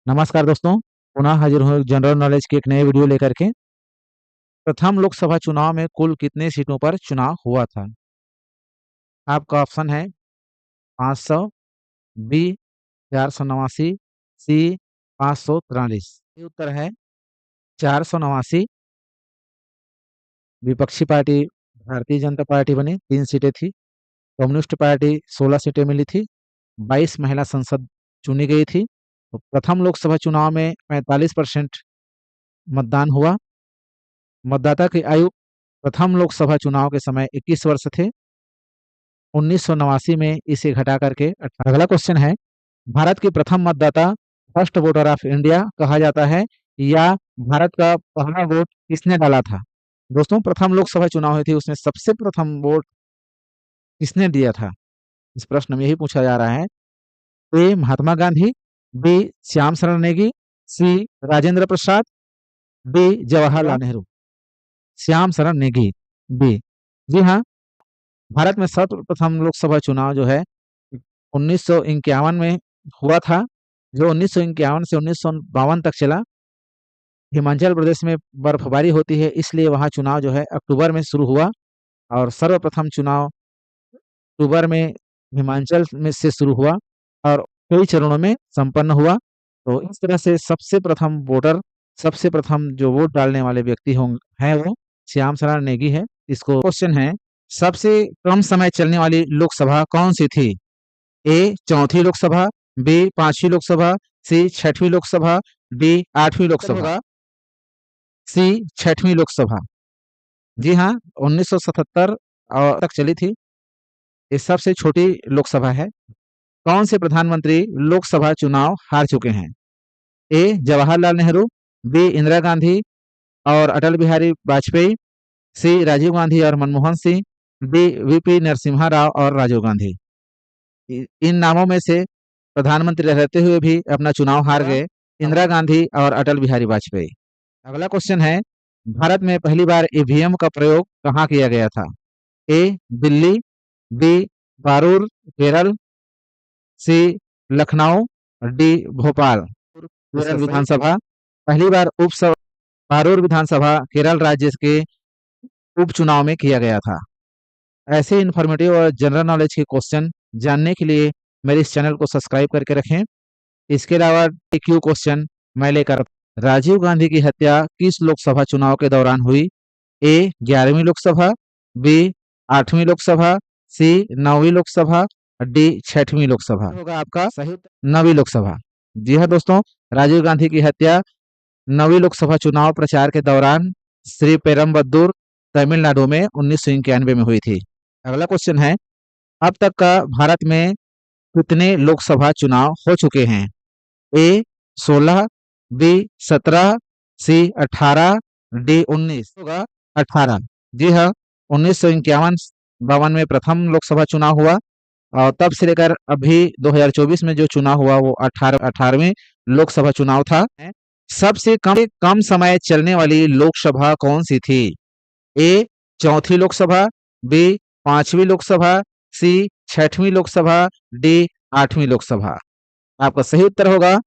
नमस्कार दोस्तों, पुनः हाजिर हूँ जनरल नॉलेज की एक नई वीडियो लेकर के। प्रथम लोकसभा चुनाव में कुल कितने सीटों पर चुनाव हुआ था? आपका ऑप्शन है 500, बी 489, सी 543। ये उत्तर है 489। विपक्षी पार्टी भारतीय जनता पार्टी बनी, 3 सीटें थी। कम्युनिस्ट पार्टी 16 सीटें मिली थी। 22 महिला संसद चुनी गई थी। तो प्रथम लोकसभा चुनाव में 45% मतदान हुआ। मतदाता की आयु प्रथम लोकसभा चुनाव के समय 21 वर्ष थे। 1989 में इसे घटा करके 18। अगला क्वेश्चन है, भारत की प्रथम मतदाता फर्स्ट वोटर ऑफ इंडिया कहा जाता है या भारत का पहला वोट किसने डाला था? दोस्तों, प्रथम लोकसभा चुनाव हुई थी, उसमें सबसे प्रथम वोट किसने दिया था? इस प्रश्न में यही पूछा जा रहा है। ए महात्मा गांधी, बी श्याम शरण नेगी, सी राजेंद्र प्रसाद, डी जवाहरलाल नेहरू। श्याम शरण नेगी, बी। जी हाँ, भारत में सर्वप्रथम लोकसभा चुनाव जो है 1951 में हुआ था, जो 1951 से 1952 तक चला। हिमाचल प्रदेश में बर्फबारी होती है, इसलिए वहाँ चुनाव जो है अक्टूबर में शुरू हुआ और सर्वप्रथम चुनाव अक्टूबर में हिमाचल में से शुरू हुआ और कई चरणों में संपन्न हुआ। तो इस तरह से सबसे प्रथम जो वोट डालने वाले व्यक्ति हैं वो श्याम शरण नेगी है। इसको क्वेश्चन है, सबसे कम समय चलने वाली लोकसभा कौन सी थी? ए चौथी लोकसभा, बी पांचवी लोकसभा, सी छठवीं लोकसभा, डी आठवीं लोकसभा। सी छठवीं लोकसभा। जी हाँ, 1977 तक चली थी। ये सबसे छोटी लोकसभा है। कौन से प्रधानमंत्री लोकसभा चुनाव हार चुके हैं? ए जवाहरलाल नेहरू, बी इंदिरा गांधी और अटल बिहारी वाजपेयी, सी राजीव गांधी और मनमोहन सिंह, डी वीपी नरसिम्हा राव और राजीव गांधी। इन नामों में से प्रधानमंत्री रहते हुए भी अपना चुनाव हार गए इंदिरा गांधी और अटल बिहारी वाजपेयी। अगला क्वेश्चन है, भारत में पहली बार ईवीएम का प्रयोग कहाँ किया गया था? ए दिल्ली, बी पारूर केरल, सी लखनऊ, डी भोपाल। केरल विधानसभा पहली बार पारूर विधानसभा केरल राज्य के उपचुनाव में किया गया था। ऐसे इन्फॉर्मेटिव और जनरल नॉलेज के क्वेश्चन जानने के लिए मेरे इस चैनल को सब्सक्राइब करके रखें। इसके अलावा क्यू क्वेश्चन मैं लेकर। राजीव गांधी की हत्या किस लोकसभा चुनाव के दौरान हुई? ए 11वीं लोकसभा, बी 8वीं लोकसभा, सी 9वीं लोकसभा, डी 6वीं लोकसभा। होगा आपका सही उत्तर 9वीं लोकसभा। जी हाँ दोस्तों, राजीव गांधी की हत्या 9वीं लोकसभा चुनाव प्रचार के दौरान श्री पेरम्बदूर तमिलनाडु में 1991 में हुई थी। अगला क्वेश्चन है, अब तक का भारत में कितने लोकसभा चुनाव हो चुके हैं? ए 16, बी 17, सी 18, डी 19। होगा 18। जी हाँ, 1951-52 में प्रथम लोकसभा चुनाव हुआ और तब से लेकर अभी 2024 में जो चुनाव हुआ वो 18वें लोकसभा चुनाव था। सबसे कम समय चलने वाली लोकसभा कौन सी थी? ए चौथी लोकसभा, बी पांचवी लोकसभा, सी छठवीं लोकसभा, डी आठवीं लोकसभा। आपका सही उत्तर होगा